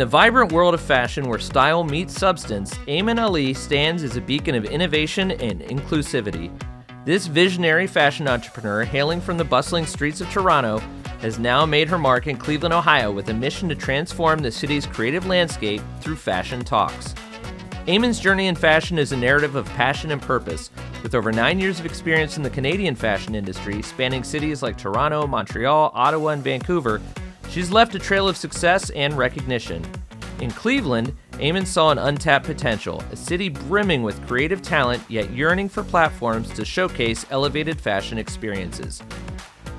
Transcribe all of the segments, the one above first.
the vibrant world of fashion where style meets substance, Aimon Ali stands as a beacon of innovation and inclusivity. This visionary fashion entrepreneur, hailing from the bustling streets of Toronto, has now made her mark in Cleveland, Ohio, with a mission to transform the city's creative landscape through fashion talks. Aimon's journey in fashion is a narrative of passion and purpose. With over 9 years of experience in the Canadian fashion industry, spanning cities like Toronto, Montreal, Ottawa, and Vancouver, she's left a trail of success and recognition. In Cleveland, Aimon saw an untapped potential, a city brimming with creative talent, yet yearning for platforms to showcase elevated fashion experiences.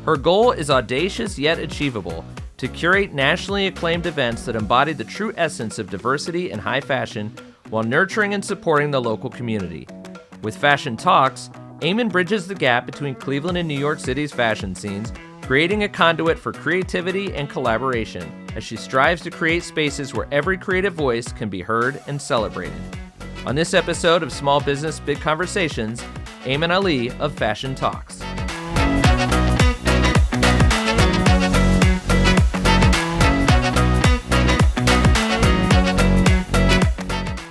Her goal is audacious yet achievable, to curate nationally acclaimed events that embody the true essence of diversity and high fashion while nurturing and supporting the local community. With Fashion Talks, Aimon bridges the gap between Cleveland and New York City's fashion scenes, creating a conduit for creativity and collaboration as she strives to create spaces where every creative voice can be heard and celebrated. On this episode of Small Business Big Conversations, Aimon Ali of Fashion Talks.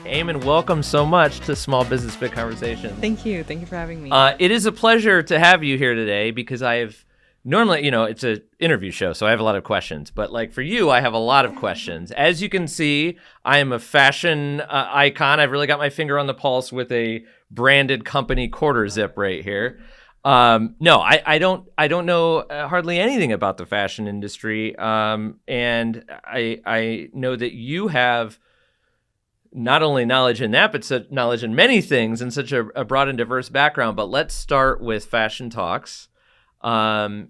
Aimon, welcome so much to Small Business Big Conversations. Thank you. Thank you for having me. It is a pleasure to have you here today because I have normally, it's an interview show, so I have a lot of questions. But like for you, I have a lot of questions. As you can see, I am a fashion icon. I've really got my finger on the pulse with a branded company quarter zip right here. No, I don't know hardly anything about the fashion industry. And I know that you have not only knowledge in that, but knowledge in many things and such a broad and diverse background. But let's start with Fashion Talks. What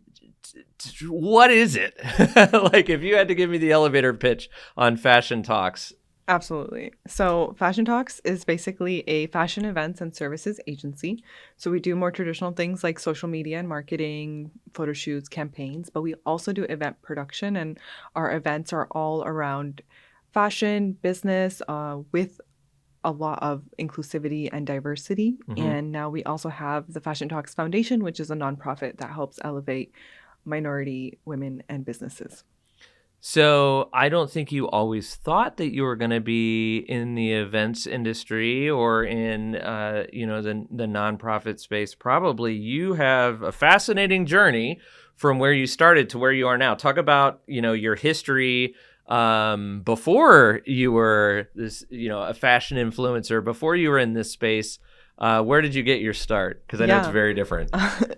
is it? Like, if you had to give me the elevator pitch on Fashion Talks. Absolutely. So Fashion Talks is basically a fashion events and services agency. So we do more traditional things like social media and marketing, photo shoots, campaigns, but we also do event production, and our events are all around fashion, business, with a lot of inclusivity and diversity. Mm-hmm. And now we also have the Fashion Talks Foundation, which is a nonprofit that helps elevate minority women and businesses. So I don't think you always thought that you were going to be in the events industry or in, the nonprofit space. Probably you have a fascinating journey from where you started to where you are now. Talk about, your history before you were this, a fashion influencer, before you were in this space. Where did you get your start? Because I know it's very different.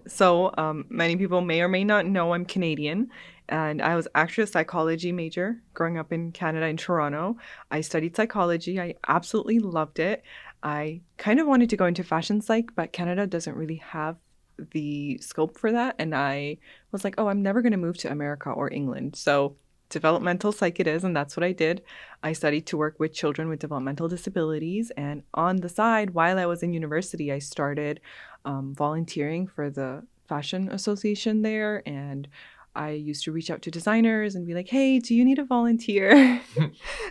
So many people may or may not know I'm Canadian, and I was actually a psychology major growing up in Canada, in Toronto. I studied psychology. I absolutely loved it. I kind of wanted to go into fashion psych, but Canada doesn't really have the scope for that. And I was like, I'm never going to move to America or England. So developmental psych it is, and that's what I did. I studied to work with children with developmental disabilities, and on the side, while I was in university, I started volunteering for the fashion association there, and I used to reach out to designers and be like, hey, do you need a volunteer?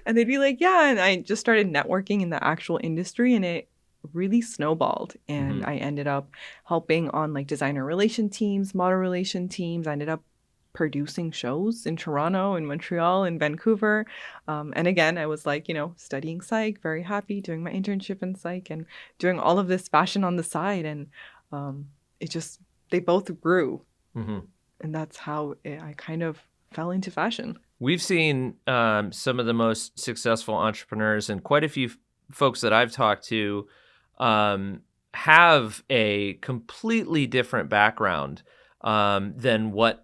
And they'd be like, yeah, and I just started networking in the actual industry, and it really snowballed, and I ended up helping on like designer relation teams, model relation teams. I ended up producing shows in Toronto, in Montreal, in Vancouver. And again, I was like, studying psych, very happy, doing my internship in psych and doing all of this fashion on the side. And they both grew. Mm-hmm. And that's how I kind of fell into fashion. We've seen some of the most successful entrepreneurs, and quite a few folks that I've talked to have a completely different background than what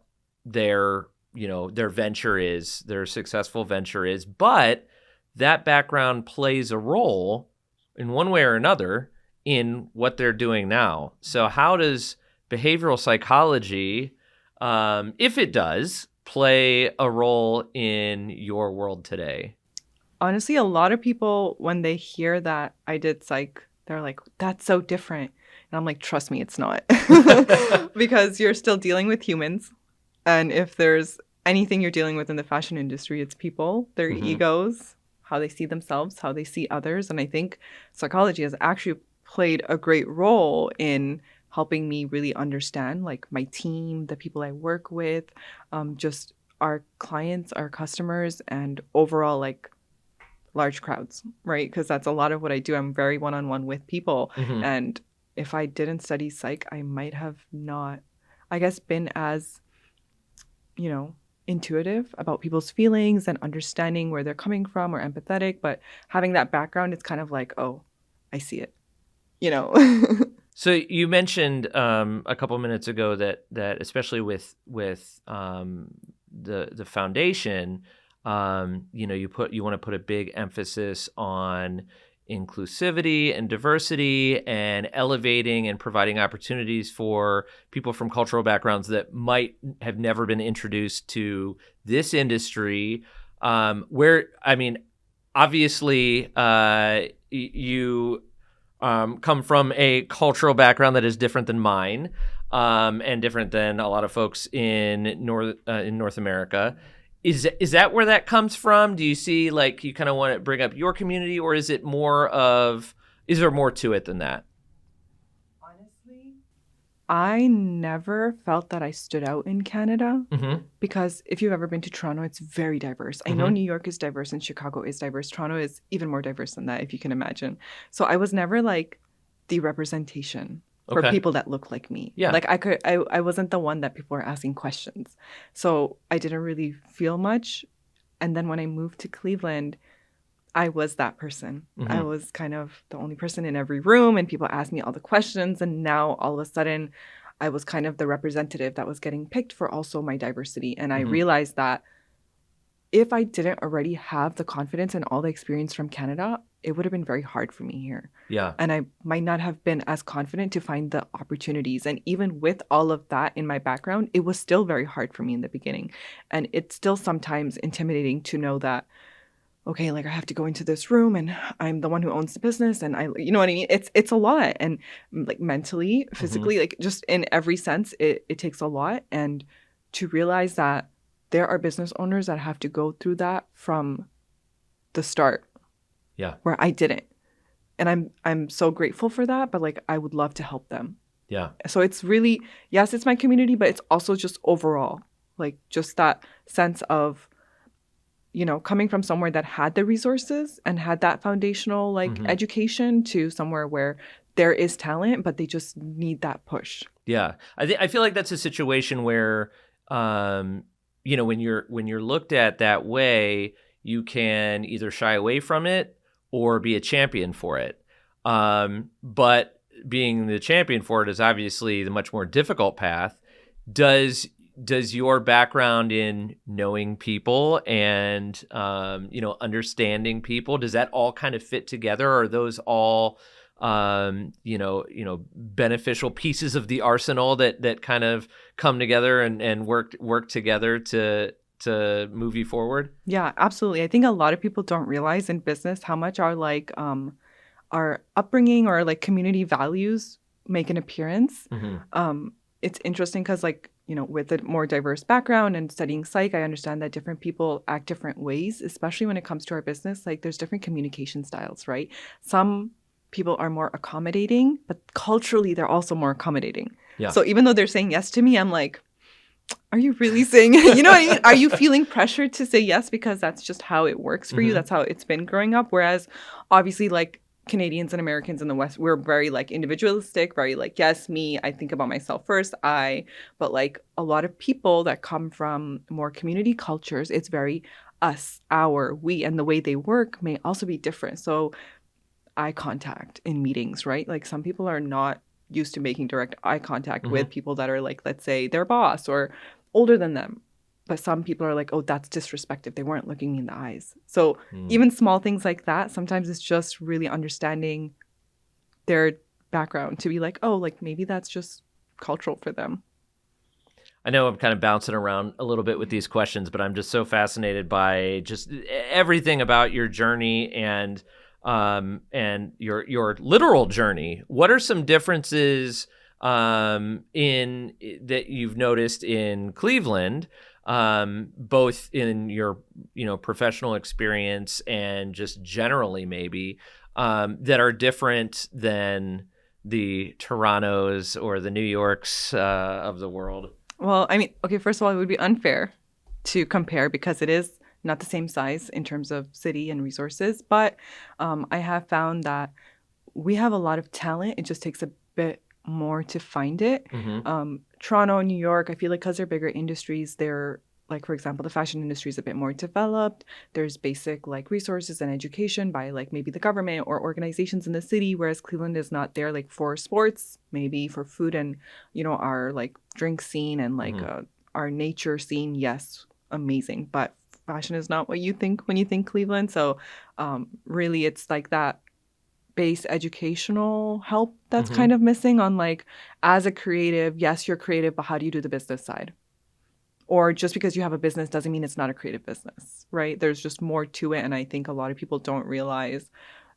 their venture is, their successful venture is, but that background plays a role in one way or another in what they're doing now. So how does behavioral psychology, if it does, play a role in your world today? Honestly, a lot of people, when they hear that I did psych, they're like, that's so different. And I'm like, trust me, it's not. Because you're still dealing with humans. And if there's anything you're dealing with in the fashion industry, it's people, their egos, how they see themselves, how they see others. And I think psychology has actually played a great role in helping me really understand like my team, the people I work with, just our clients, our customers, and overall like large crowds, right? Because that's a lot of what I do. I'm very one-on-one with people. Mm-hmm. And if I didn't study psych, I might have not, I guess, been as, intuitive about people's feelings and understanding where they're coming from or empathetic. But having that background, it's kind of like, oh, I see it, you know? So you mentioned a couple minutes ago that especially with the foundation, you want to put a big emphasis on inclusivity and diversity and elevating and providing opportunities for people from cultural backgrounds that might have never been introduced to this industry. Obviously, you come from a cultural background that is different than mine, and different than a lot of folks in North America. Is that where that comes from? Do you see, like, you kind of want to bring up your community, or is there more to it than that? Honestly, I never felt that I stood out in Canada, Mm-hmm. because if you've ever been to Toronto, it's very diverse. I know New York is diverse and Chicago is diverse. Toronto is even more diverse than that, if you can imagine. So I was never like the representation for Okay. people that look like me. Yeah. Like I wasn't the one that people were asking questions. So I didn't really feel much. And then when I moved to Cleveland, I was that person. Mm-hmm. I was kind of the only person in every room, and people asked me all the questions. And now all of a sudden, I was kind of the representative that was getting picked for also my diversity. And I realized that if I didn't already have the confidence and all the experience from Canada, it would have been very hard for me here. Yeah. And I might not have been as confident to find the opportunities. And even with all of that in my background, it was still very hard for me in the beginning. And it's still sometimes intimidating to know that, okay, like I have to go into this room and I'm the one who owns the business, and you know what I mean? It's a lot. And like mentally, physically, like just in every sense, it takes a lot. And to realize that there are business owners that have to go through that from the start. Yeah. Where I didn't. And I'm so grateful for that, but like I would love to help them. Yeah. So it's really, yes, it's my community, but it's also just overall, like just that sense of, coming from somewhere that had the resources and had that foundational education to somewhere where there is talent, but they just need that push. Yeah. I feel like that's a situation where, when you're looked at that way, you can either shy away from it or be a champion for it. But being the champion for it is obviously the much more difficult path. Does your background in knowing people and understanding people, does that all kind of fit together? Or are those all beneficial pieces of the arsenal that kind of come together and work together to move you forward? Yeah, absolutely. I think a lot of people don't realize in business how much our upbringing or like community values make an appearance. It's interesting because with a more diverse background and studying psych, I understand that different people act different ways, especially when it comes to our business. Like there's different communication styles, right? Some people are more accommodating, but culturally they're also more accommodating. Yeah. So even though they're saying yes to me, I'm like, are you really saying, you know what I mean? Are you feeling pressured to say yes because that's just how it works for you? That's how it's been growing up. Whereas obviously like Canadians and Americans in the West, we're very like individualistic, very like, yes, me, I think about myself first, but like a lot of people that come from more community cultures, it's very us, our, we, and the way they work may also be different. So eye contact in meetings, right? Like some people are not used to making direct eye contact with people that are like, let's say their boss or older than them. But some people are like, oh, that's disrespectful. They weren't looking me in the eyes. So even small things like that, sometimes it's just really understanding their background to be like, oh, like maybe that's just cultural for them. I know I'm kind of bouncing around a little bit with these questions, but I'm just so fascinated by just everything about your journey and your literal journey. What are some differences in that you've noticed in Cleveland, both in your professional experience and just generally maybe that are different than the Torontos or the New Yorks of the world? Well, I mean, okay, first of all, it would be unfair to compare because it is not the same size in terms of city and resources, but I have found that we have a lot of talent. It just takes a bit more to find it. Toronto, New York, I feel like because they're bigger industries, they're like, for example, the fashion industry is a bit more developed. There's basic like resources and education by like maybe the government or organizations in the city, whereas Cleveland is not there like for sports, maybe for food and, our like drink scene and like our nature scene. Yes, amazing. But fashion is not what you think when you think Cleveland. So really it's like that base educational help that's kind of missing on like, as a creative, yes, you're creative, but how do you do the business side? Or just because you have a business doesn't mean it's not a creative business, right? There's just more to it. And I think a lot of people don't realize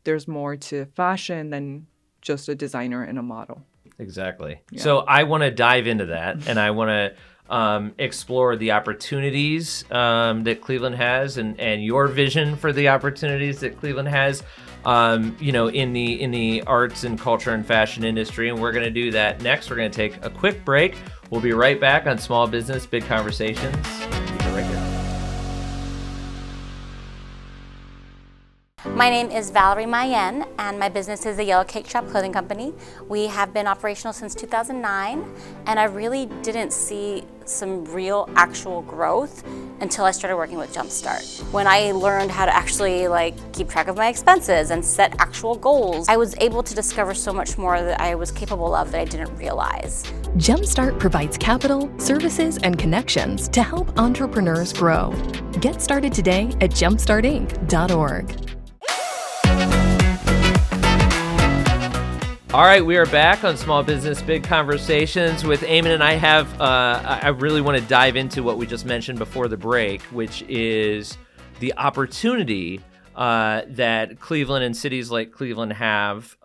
there's more to fashion than just a designer and a model. Exactly. Yeah. So I want to dive into that, and I want to explore the opportunities that Cleveland has, and your vision for the opportunities that Cleveland has, in the arts and culture and fashion industry. And we're going to do that next. We're going to take a quick break. We'll be right back on Small Business Big Conversations. Keep it right here. My name is Valerie Mayen, and my business is the Yellow Cake Shop Clothing Company. We have been operational since 2009, and I really didn't see some real actual growth until I started working with Jumpstart. When I learned how to actually keep track of my expenses and set actual goals, I was able to discover so much more that I was capable of that I didn't realize. Jumpstart provides capital, services, and connections to help entrepreneurs grow. Get started today at jumpstartinc.org. All right, we are back on Small Business Big Conversations with Aimon, and I really want to dive into what we just mentioned before the break, which is the opportunity that Cleveland and cities like Cleveland have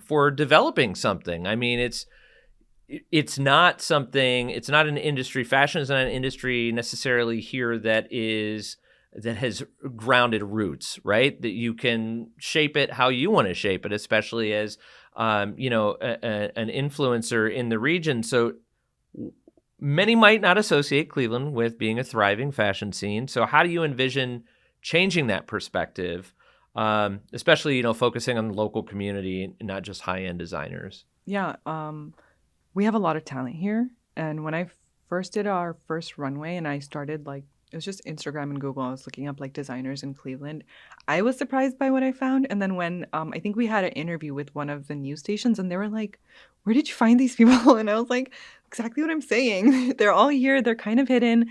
for developing something. I mean, it's not an industry. Fashion is not an industry necessarily here that has grounded roots, right? That you can shape it how you want to shape it, especially as an influencer in the region. So many might not associate Cleveland with being a thriving fashion scene. So how do you envision changing that perspective, especially, focusing on the local community and not just high-end designers? Yeah, we have a lot of talent here. And when I first did our first runway and I started it was just Instagram and Google. I was looking up designers in Cleveland. I was surprised by what I found. And then when I think we had an interview with one of the news stations and they were like, where did you find these people? And I was like, exactly what I'm saying. They're all here. They're kind of hidden.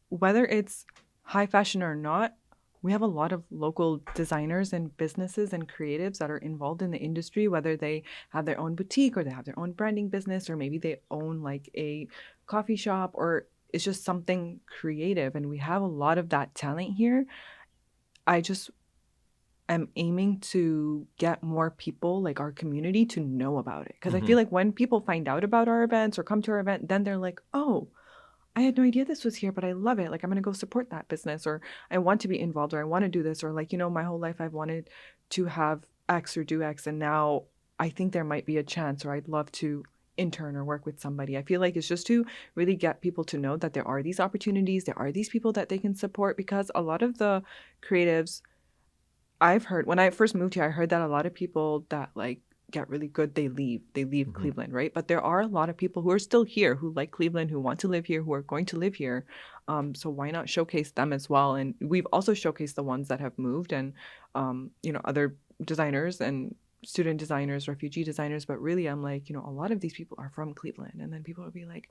Whether it's high fashion or not, we have a lot of local designers and businesses and creatives that are involved in the industry, whether they have their own boutique or they have their own branding business, or maybe they own a coffee shop, or it's just something creative. And we have a lot of that talent here. I just am aiming to get more people, our community, to know about it. Because I feel like when people find out about our events or come to our event, then they're like, oh, I had no idea this was here, but I love it. I'm going to go support that business, or I want to be involved, or I want to do this, or my whole life I've wanted to have X or do X. And now I think there might be a chance, or I'd love to intern or work with somebody. I feel like it's just to really get people to know that there are these opportunities, there are these people that they can support, because a lot of the creatives I've heard, when I first moved here, I heard that a lot of people that get really good, they leave Cleveland, right? But there are a lot of people who are still here, who like Cleveland, who want to live here, who are going to live here. So why not showcase them as well? And we've also showcased the ones that have moved, and other designers and student designers, refugee designers. But really, I'm like, a lot of these people are from Cleveland. And then people will be like,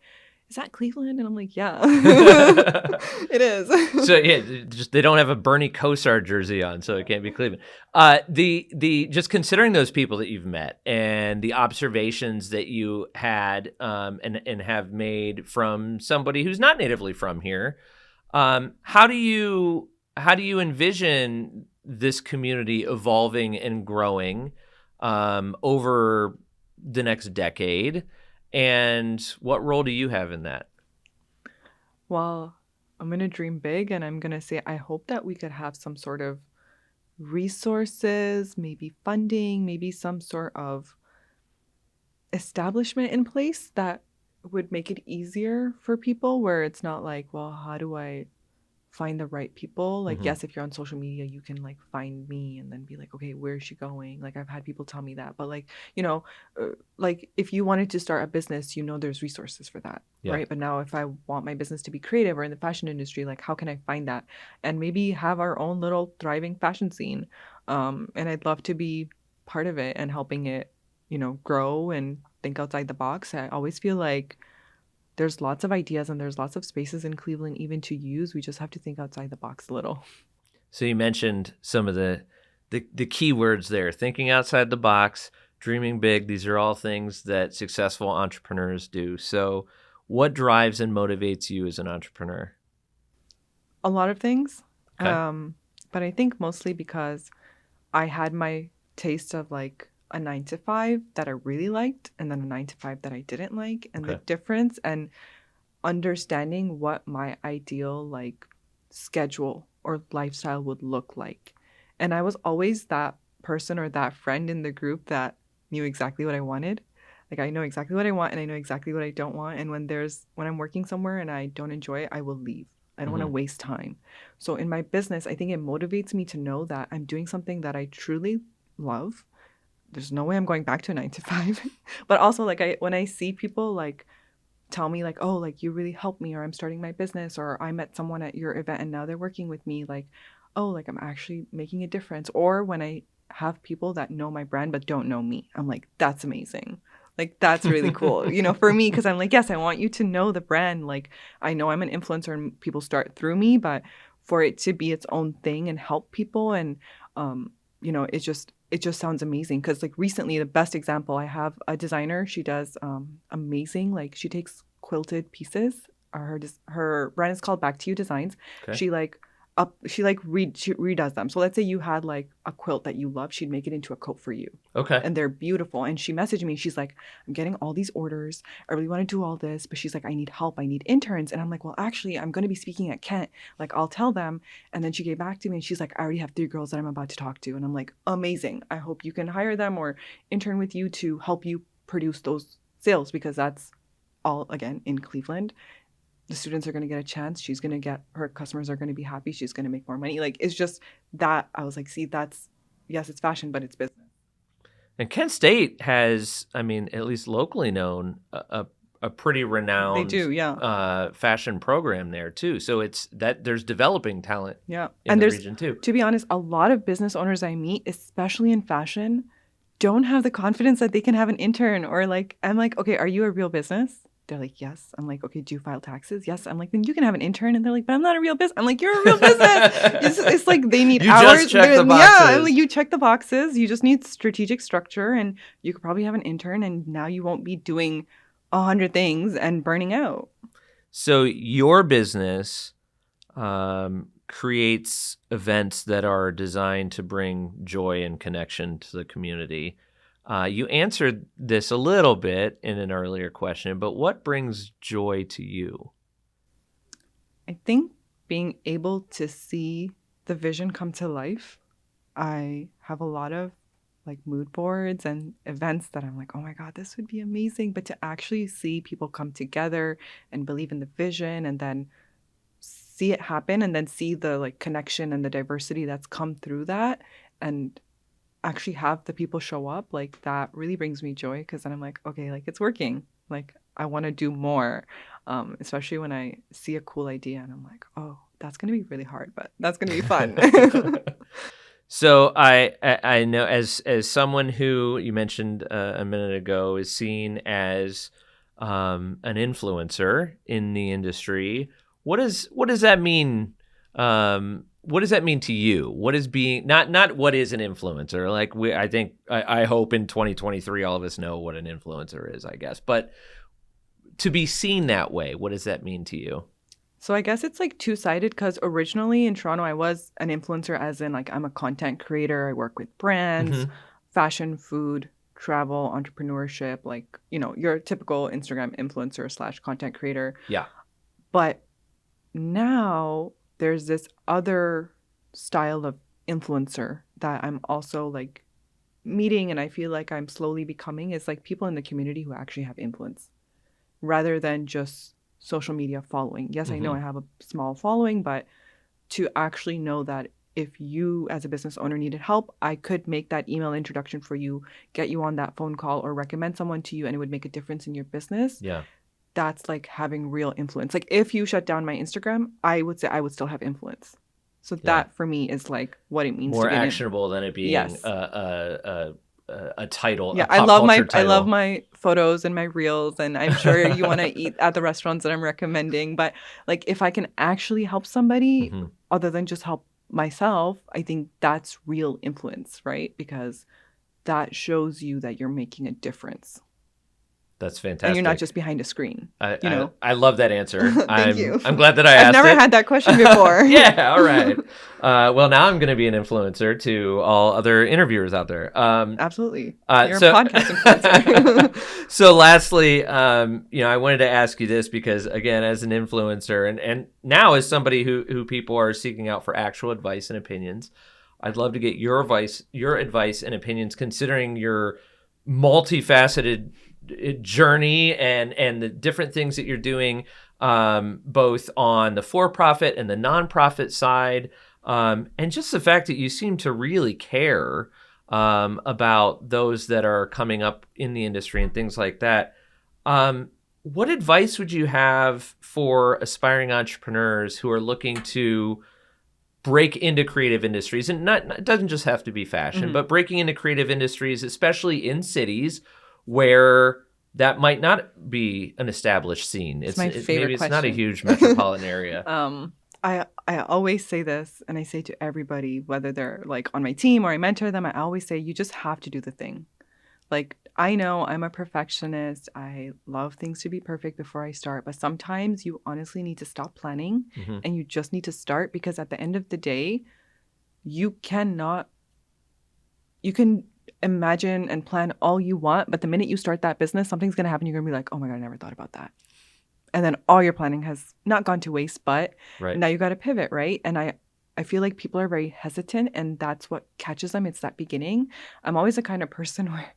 is that Cleveland? And I'm like, yeah, it is. So yeah, just they don't have a Bernie Kosar jersey on, so it can't be Cleveland. The just considering those people that you've met and the observations that you had and have made from somebody who's not natively from here, how do you envision this community evolving and growing over the next decade? And what role do you have in that? Well, I'm going to dream big, and I'm going to say I hope that we could have some sort of resources, maybe funding, maybe some sort of establishment in place that would make it easier for people, where it's not like, well, how do I find the right people. Like, Mhm. yes, if you're on social media, you can like find me and then be like, okay, where is she going? Like, I've had people tell me that. But like, like if you wanted to start a business, there's resources for that. Yeah. Right. But now if I want my business to be creative or in the fashion industry, like, how can I find that? And maybe have our own little thriving fashion scene. And I'd love to be part of it and helping it, grow and think outside the box. I always feel like there's lots of ideas and there's lots of spaces in Cleveland even to use. We just have to think outside the box a little. So you mentioned some of the key words there: thinking outside the box, dreaming big. These are all things that successful entrepreneurs do. So what drives and motivates you as an entrepreneur? A lot of things. Okay. But I think mostly because I had my taste of like a 9 to 5 that I really liked and then a 9 to 5 that I didn't like, and the Okay. difference and understanding what my ideal like schedule or lifestyle would look like. And I was always that person or that friend in the group that knew exactly what I wanted. Like, I know exactly what I want and I know exactly what I don't want. And when I'm working somewhere and I don't enjoy it, I will leave. I don't want to Mhm. waste time. So in my business, I think it motivates me to know that I'm doing something that I truly love. There's no way I'm going back to a 9 to 5. But also, like, when I see people like tell me like, oh, like you really helped me, or I'm starting my business, or I met someone at your event and now they're working with me, like, oh, like I'm actually making a difference. Or when I have people that know my brand but don't know me, I'm like, that's amazing. Like, that's really cool, for me, because I'm like, yes, I want you to know the brand. Like, I know I'm an influencer and people start through me, but for it to be its own thing and help people and it just sounds amazing. Because like recently, the best example, I have a designer. She does amazing, like she takes quilted pieces. Her brand is called Back to You Designs. Okay. She redoes them. So let's say you had like a quilt that you love, she'd make it into a coat for you. Okay. And they're beautiful. And she messaged me. She's like, I'm getting all these orders. I really want to do all this. But she's like, I need help. I need interns. And I'm like, well, actually, I'm going to be speaking at Kent. Like, I'll tell them. And then she gave back to me and she's like, I already have 3 girls that I'm about to talk to. And I'm like, amazing. I hope you can hire them or intern with you to help you produce those sales, because that's all, again, in Cleveland. The students are going to get a chance. She's going to get, her customers are going to be happy. She's going to make more money. Like, it's just that I was like, see, yes, it's fashion, but it's business. And Kent State has, I mean, at least locally known, a pretty renowned They do, yeah. fashion program there too. So it's that there's developing talent Yeah. in And the there's, region too. to be honest, a lot of business owners I meet, especially in fashion, don't have the confidence that they can have an intern, or like, I'm like, okay, are you a real business? They're like, yes. I'm like, okay, do you file taxes? Yes. I'm like, then you can have an intern. And they're like, but I'm not a real business. I'm like, you're a real business. It's like they need You hours. just check the Yeah, boxes. I'm like, you check the boxes. You just need strategic structure, and you could probably have an intern, and now you won't be doing 100 things and burning out. So your business creates events that are designed to bring joy and connection to the community. You answered this a little bit in an earlier question, but what brings joy to you? I think being able to see the vision come to life. I have a lot of like mood boards and events that I'm like, oh my God, this would be amazing. But to actually see people come together and believe in the vision and then see it happen and then see the like connection and the diversity that's come through that and actually have the people show up, like that really brings me joy, because then I'm like, okay, like it's working. Like I want to do more, especially when I see a cool idea and I'm like, oh, that's going to be really hard, but that's going to be fun. So I know as someone who you mentioned a minute ago is seen as an influencer in the industry. What does that mean? What does that mean to you? What is being not what is an influencer? Like I hope in 2023 all of us know what an influencer is, I guess. But to be seen that way, what does that mean to you? So I guess it's like two-sided, because originally in Toronto, I was an influencer as in like I'm a content creator. I work with brands, fashion, food, travel, entrepreneurship, like, your typical Instagram influencer / content creator. Yeah. But now there's this other style of influencer that I'm also like meeting, and I feel like I'm slowly becoming, is like people in the community who actually have influence rather than just social media following. Yes, I know I have a small following, but to actually know that if you as a business owner needed help, I could make that email introduction for you, get you on that phone call, or recommend someone to you, and it would make a difference in your business. Yeah. That's like having real influence. Like if you shut down my Instagram, I would say I would still have influence. So that for me is like what it means more to be actionable than it being Yes. a title. Yeah, a pop culture title. I love my photos and my reels, and I'm sure you want to eat at the restaurants that I'm recommending. But like if I can actually help somebody other than just help myself, I think that's real influence, right? Because that shows you that you're making a difference. That's fantastic. And you're not just behind a screen. I love that answer. Thank you. I'm glad that I asked I've never it. had that question before. Yeah, all right. Well, now I'm going to be an influencer to all other interviewers out there. Absolutely. You're so- a podcast influencer. So lastly, I wanted to ask you this because, again, as an influencer and now as somebody who people are seeking out for actual advice and opinions, I'd love to get your advice and opinions considering your multifaceted journey and the different things that you're doing, both on the for-profit and the nonprofit side, and just the fact that you seem to really care about those that are coming up in the industry and things like that. What advice would you have for aspiring entrepreneurs who are looking to break into creative industries? And it doesn't just have to be fashion, but breaking into creative industries, especially in cities where that might not be an established scene. It's my favorite maybe it's question. not a huge metropolitan area. I always say this, and I say to everybody, whether they're like on my team or I mentor them, I always say, you just have to do the thing. Like, I know I'm a perfectionist. I love things to be perfect before I start, but sometimes you honestly need to stop planning and you just need to start, because at the end of the day, you can imagine and plan all you want, but the minute you start that business, something's going to happen. You're going to be like, oh my God, I never thought about that. And then all your planning has not gone to waste, but now you got to pivot, right? And I feel like people are very hesitant, and that's what catches them. It's that beginning. I'm always the kind of person where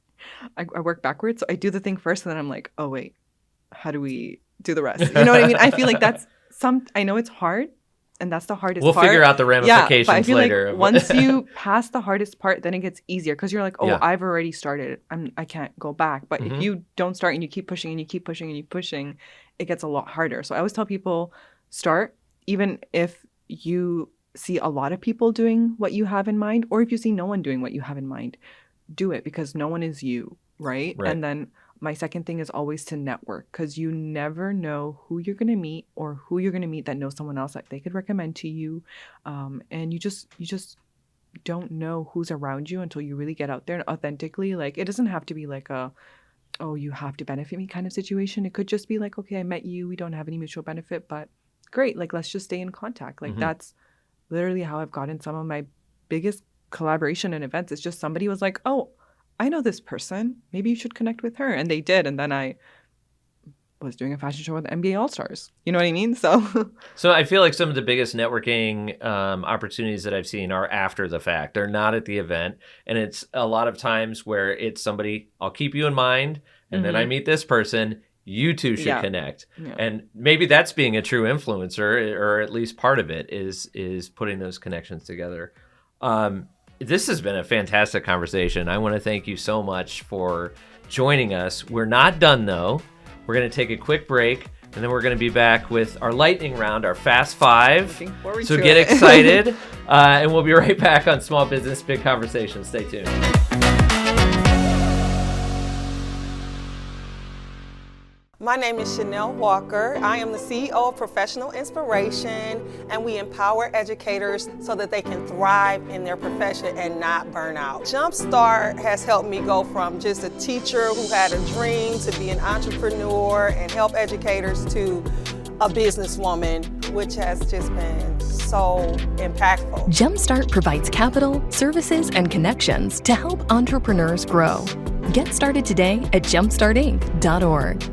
I work backwards. So I do the thing first, and then I'm like, oh wait, how do we do the rest? You know what I mean? I feel like I know it's hard, and that's the hardest part. We'll figure out the ramifications but I feel later. Like once you pass the hardest part, then it gets easier, because you're like, oh, I've already started. I can't go back. But if you don't start and you keep pushing and you keep pushing and you keep pushing, it gets a lot harder. So I always tell people, start, even if you see a lot of people doing what you have in mind, or if you see no one doing what you have in mind, do it, because no one is you, right? And then my second thing is always to network, because you never know who you're going to meet or who you're going to meet that knows someone else that they could recommend to you. And you just don't know who's around you until you really get out there and authentically. Like, it doesn't have to be like oh, you have to benefit me kind of situation. It could just be like, okay, I met you. We don't have any mutual benefit, but great. Like, let's just stay in contact. Like, that's literally how I've gotten some of my biggest collaboration and events. It's just somebody was like, oh, I know this person. Maybe you should connect with her. And they did. And then I was doing a fashion show with the NBA All-Stars. You know what I mean? So I feel like some of the biggest networking opportunities that I've seen are after the fact. They're not at the event. And it's a lot of times where it's somebody, I'll keep you in mind, and then I meet this person. You two should connect. Yeah. And maybe that's being a true influencer, or at least part of it is putting those connections together. This has been a fantastic conversation. I want to thank you so much for joining us. We're not done, though. We're going to take a quick break, and then we're going to be back with our lightning round, our Fast Five. Looking forward so to get it. excited, and we'll be right back on Small Business Big Conversations. Stay tuned. My name is Chanel Walker. I am the CEO of Professional Inspiration, and we empower educators so that they can thrive in their profession and not burn out. Jumpstart has helped me go from just a teacher who had a dream to be an entrepreneur and help educators to a businesswoman, which has just been so impactful. Jumpstart provides capital, services, and connections to help entrepreneurs grow. Get started today at jumpstartinc.org.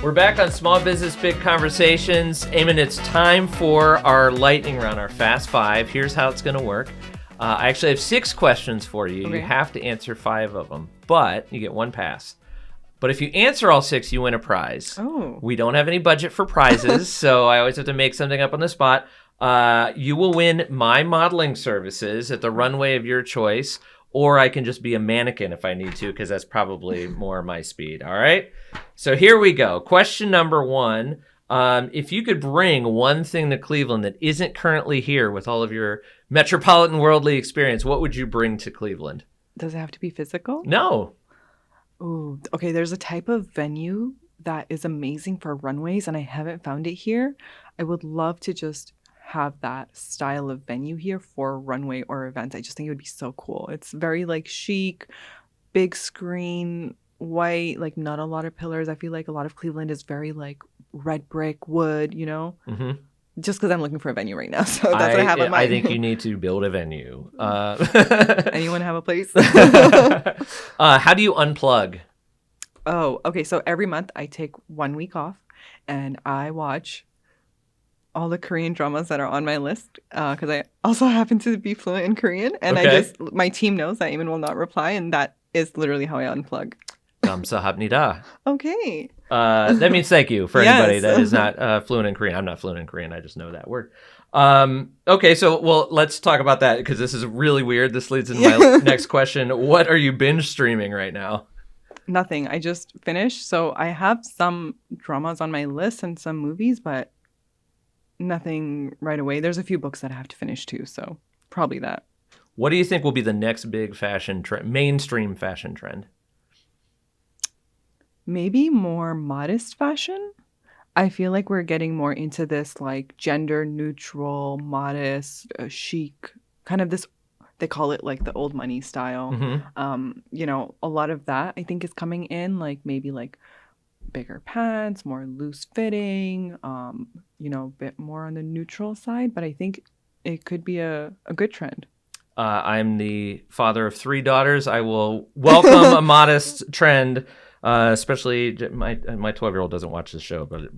We're back on Small Business Big Conversations. Aimon, it's time for our lightning round, our Fast Five. Here's how it's going to work. I actually have 6 questions for you. Okay. You have to answer 5 of them, but you get 1 pass. But if you answer all 6, you win a prize. Oh. We don't have any budget for prizes, so I always have to make something up on the spot. You will win my modeling services at the runway of your choice, or I can just be a mannequin if I need to, because that's probably more my speed. All right? So here we go. Question number 1. If you could bring one thing to Cleveland that isn't currently here with all of your metropolitan worldly experience, what would you bring to Cleveland? Does it have to be physical? No. Ooh, okay. There's a type of venue that is amazing for runways, and I haven't found it here. I would love to just have that style of venue here for runway or events. I just think it would be so cool. It's very like chic, big screen, white, like not a lot of pillars. I feel like a lot of Cleveland is very like red brick, wood, you know? Mm-hmm. Just because I'm looking for a venue right now. So that's what I have in mind. I think you need to build a venue. Anyone have a place? How do you unplug? Oh, okay. So every month I take 1 week off and I watch all the Korean dramas that are on my list because I also happen to be fluent in Korean. And Okay. my team knows that Aimon will not reply. And that is literally how I unplug. 감사합니다. Okay. That means thank you for Yes. anybody that is not fluent in Korean. I'm not fluent in Korean. I just know that word. Okay, so let's talk about that because this is really weird. This leads into my next question. What are you binge streaming right now? Nothing. I just finished. So I have some dramas on my list and some movies, but nothing right away. There's a few books that I have to finish too. So probably that. What do you think will be the next big fashion trend, mainstream fashion trend? Maybe more modest fashion. I feel like we're getting more into this like gender neutral, modest, chic, kind of this, they call it like the old money style. Mm-hmm. A lot of that I think is coming in, like maybe like bigger pants, more loose fitting, a bit more on the neutral side. But I think it could be a good trend. I'm the father of 3 daughters. I will welcome a modest trend. Especially my 12-year-old doesn't watch the show, but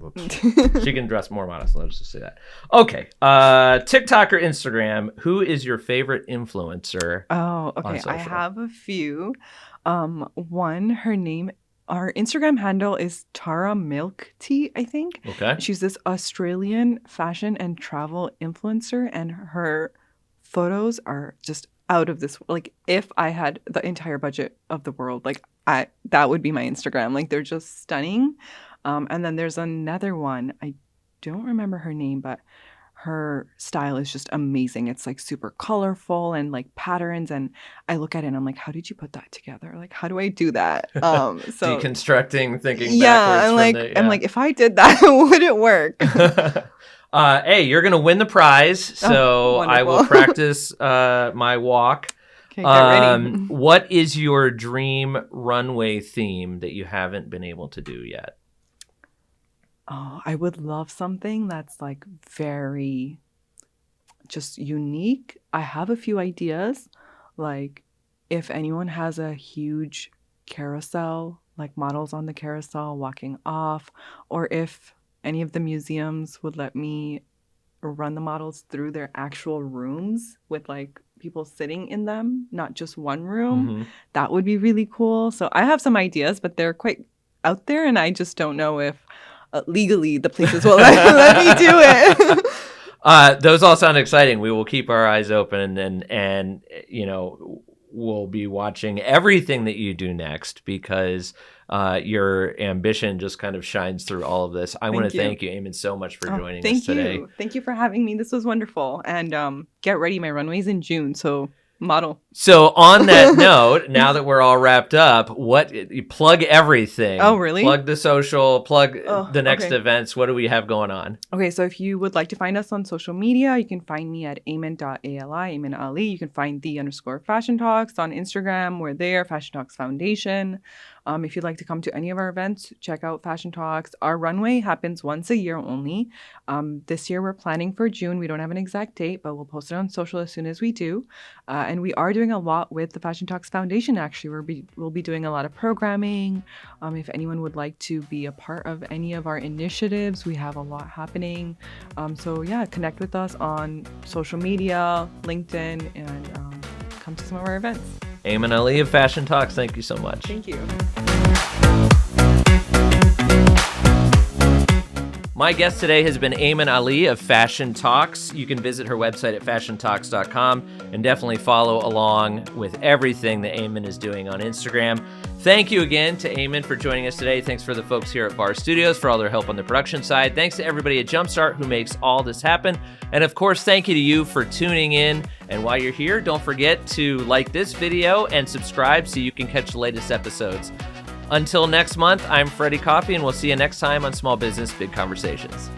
she can dress more modest. Let's just say that. Okay. TikTok or Instagram, who is your favorite influencer? Oh, okay. I have a few. One, our Instagram handle is Tara Milk Tea, I think. Okay. She's this Australian fashion and travel influencer, and her photos are just out of this. Like, if I had the entire budget of the world, like, that would be my Instagram. Like, they're just stunning. And then there's another one. I don't remember her name, but her style is just amazing. It's like super colorful and like patterns. And I look at it and I'm like, how did you put that together? Like, how do I do that? So Deconstructing, thinking yeah, backwards. I'm like, if I did that, would it work? Hey, you're going to win the prize. So I will practice my walk. Okay, get ready. What is your dream runway theme that you haven't been able to do yet? Oh, I would love something that's like very just unique. I have a few ideas. Like if anyone has a huge carousel, like models on the carousel walking off, or if any of the museums would let me run the models through their actual rooms with like people sitting in them, not just one room, that would be really cool. So I have some ideas, but they're quite out there and I just don't know if legally the places will let me do it. Those all sound exciting. We will keep our eyes open and we'll be watching everything that you do next because your ambition just kind of shines through all of this. I want to thank you, Aimon, so much for joining us today. Thank you for having me. This was wonderful. And get ready. My runway's in June, so model. So on that note, now that we're all wrapped up, you plug everything. Oh, really? Plug the social, plug the next okay. events. What do we have going on? Okay, so if you would like to find us on social media, you can find me at aimon.ali, Aimon Ali. You can find _Fashion Talks on Instagram. We're there, Fashion Talks Foundation. If you'd like to come to any of our events, check out Fashion Talks. Our runway happens once a year only. This year we're planning for June. We don't have an exact date, but we'll post it on social as soon as we do. And we are doing a lot with the Fashion Talks Foundation, actually. We'll be doing a lot of programming. If anyone would like to be a part of any of our initiatives, we have a lot happening. So yeah, connect with us on social media, LinkedIn, and come to some of our events. Aimon Ali of Fashion Talks, thank you so much. Thank you. My guest today has been Aimon Ali of Fashion Talks. You can visit her website at fashiontalks.com and definitely follow along with everything that Aimon is doing on Instagram. Thank you again to Aimon for joining us today. Thanks for the folks here at Bar Studios for all their help on the production side. Thanks to everybody at Jumpstart who makes all this happen. And of course, thank you to you for tuning in. And while you're here, don't forget to like this video and subscribe so you can catch the latest episodes. Until next month, I'm Freddie Coffey, and we'll see you next time on Small Business Big Conversations.